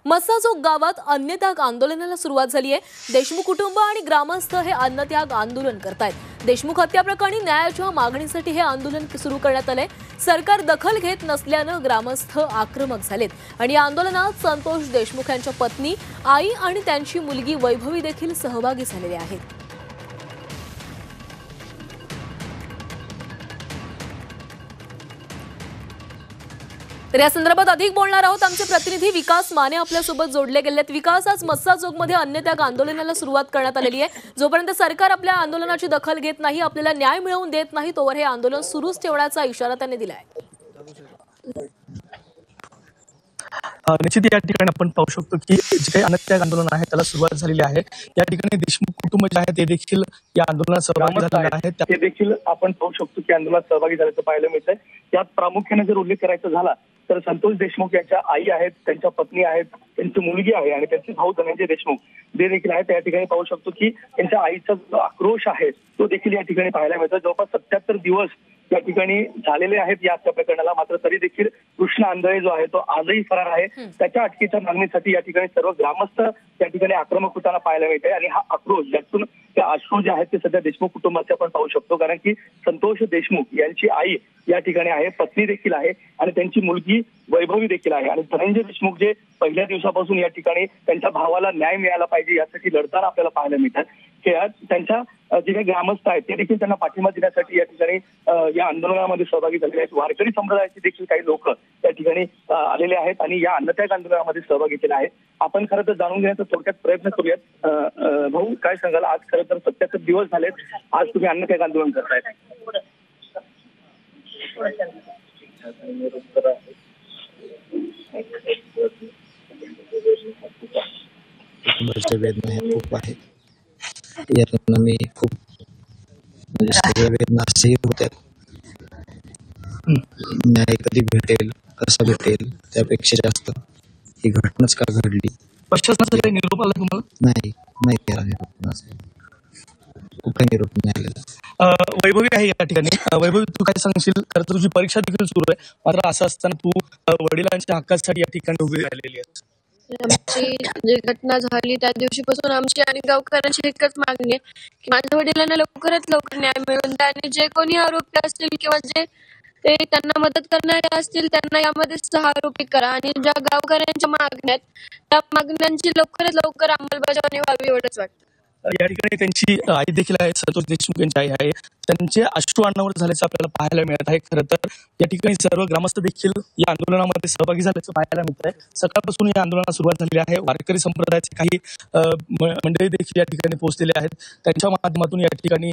मस्साजोग गावात अन्नत्याग आंदोलनाला सुरुवात झाली आहे। देशमुख कुटुंब आणि ग्रामस्थ हे अन्नत्याग आंदोलन करतायत। देशमुख हत्या प्रकरणी न्यायाच्या मागणीसाठी हे आंदोलन सुरू करण्यात आले। सरकार दखल घेत नसल्याने ग्रामस्थ आक्रमक झालेत आणि या आंदोलनात संतोष देशमुख यांच्या पत्नी, आई आणि त्यांची मुलगी वैभवी देखील सहभागी झालेले आहेत। तर या संदर्भात अधिक बोलणार आहोत। आमचे प्रतिनिधी विकास माने आपल्यासोबत जोडले गेलेत। विकास, आज मस्साजोगमध्ये अन्नत्याग आंदोलनाला सुरुवात करण्यात आलेली आहे। जोपर्यंत सरकार आपल्या आंदोलनाची दखल घेत नाही, आपल्याला न्याय मिळवून देत नाही, तोवर हे आंदोलन सुरूच ठेवण्याचा इशारा त्यांनी दिलाय। निश्चित या ठिकाणी आपण पाहू शकतो की जे काही अन्नत्याग आंदोलन आहे त्याला सुरुवात झालेली आहे। या ठिकाणी देशमुख कुटुंब जे आहे ते देखील या आंदोलनात सहभागी झालेले आहेत। ते देखील आपण पाहू शकतो की आंदोलनात सहभागी झाल्याचं पाहायला मिळतंय। यात प्रामुख्याने जर उल्लेख करायचा झाला तर संतोष देशमुख यांच्या आई आहेत, त्यांच्या पत्नी आहेत, त्यांची मुलगी आहे आणि त्यांचे भाऊ धनंजय देशमुख ते देखील आहेत। या ठिकाणी पाहू शकतो की त्यांच्या आईचा जो आक्रोश आहे तो देखील या ठिकाणी पाहायला मिळतो। जवळपास 77 दिवस या ठिकाणी झालेले आहेत या हत्या प्रकरणाला, मात्र तरी देखील कृष्ण आंधळे जो आहे तो आजही फरार आहे। त्याच्या अटकेच्या मागणीसाठी या ठिकाणी सर्व ग्रामस्थ या ठिकाणी आक्रमक होताना पाहायला मिळते आणि हा आक्रोश ज्यातून ते अश्रू जे आहेत ते सध्या देशमुख कुटुंबाचे आपण पाहू शकतो, कारण की संतोष देशमुख यांची आई या ठिकाणी आहे, पत्नी देखील आहे आणि त्यांची मुलगी वैभवी देखील आहे आणि धनंजय देशमुख जे पहिल्या दिवसापासून या ठिकाणी त्यांच्या भावाला न्याय मिळाला पाहिजे यासाठी लढताना आपल्याला पाहायला मिळतात। त्यांच्या जे काही ग्रामस्थ आहेत ते देखील त्यांना पाठिंबा देण्यासाठी या ठिकाणी या आंदोलनामध्ये सहभागी झालेले आहेत। वारकरी संप्रदायाचे देखील काही लोक या ठिकाणी आलेले आहेत आणि या अन्नत्याग आंदोलनामध्ये सहभागी केले आहेत। आपण खरं तर जाणून घेण्याचा थोडक्यात प्रयत्न करूयात। भाऊ, काय सांगाल, आज खरं तर 77 दिवस झालेत, आज तुम्ही अन्नत्याग आंदोलन करतायत। वेदना ह्या खूप आहेत, यातून आम्ही खूप म्हणजे सगळ्या वेदना असंही होत्या। न्याय कधी भेटेल, कसा भेटेल त्यापेक्षा जास्त ही घटनाच का घडली। प्रशासनाचा काही निरोप आला तुम्हाला? नाही केला निरोप, खूप काही निरोप नाही आलेला। वैभवी आहे या ठिकाणी। वैभवी, तू काय सांगशील? खरं तर तुझी परीक्षा देखील सुरू आहे, मात्र असं असताना तू वडिलांच्या हक्कासाठी या ठिकाणी उभी राहिलेली आहेस। आमची जी घटना झाली त्या दिवशीपासून आमची आणि गावकऱ्यांची एकच मागणी आहे की माझ्या वडिलांना लवकरात लवकर न्याय मिळवून द्या आणि जे कोणी आरोपी असतील किंवा जे ते त्यांना मदत करणारे असतील त्यांना यामध्ये आरोपी करा आणि ज्या गावकऱ्यांच्या मागण्या आहेत त्या मागण्यांची लवकरात लवकर अंमलबजावणी व्हावी एवढंच वाटतं। या ठिकाणी त्यांची आई देखील आहे, संतोष देशमुख यांची आई आहे, त्यांचे अश्रू अनावर झाल्याचं आपल्याला पाहायला मिळत आहे। खरं तर या ठिकाणी सर्व ग्रामस्थ देखील या आंदोलनामध्ये सहभागी झाल्याचं पाहायला मिळत आहे। सकाळपासून या आंदोलनाला सुरुवात झालेली आहे। वारकरी संप्रदायाचे काही मंडळी देखील या ठिकाणी पोहोचलेले आहेत, त्यांच्या माध्यमातून या ठिकाणी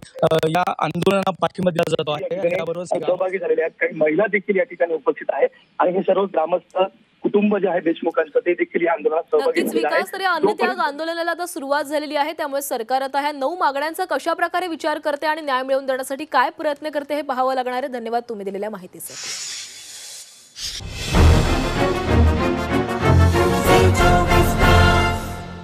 या आंदोलनाला पाठिंबा दिला जातो आहे। याबरोबर सहभागी झालेले आहेत, काही महिला देखील या ठिकाणी उपस्थित आहेत आणि हे सर्व ग्रामस्थ कुटुंब जे आहे देशमुखांचं ते देखील या आंदोलनात सहभागी झालेले आहेत। विकास, तर या अन्नत्याग आंदोलनाला आता सुरुवात झालेली आहे, त्यामुळे सरकार आता ह्या 9 मागण्यांचा कशा प्रकारे विचार करते आणि न्याय मिळवून देण्यासाठी काय प्रयत्न करते हे पाहावं लागणार आहे। धन्यवाद तुम्ही दिलेल्या माहितीसाठी।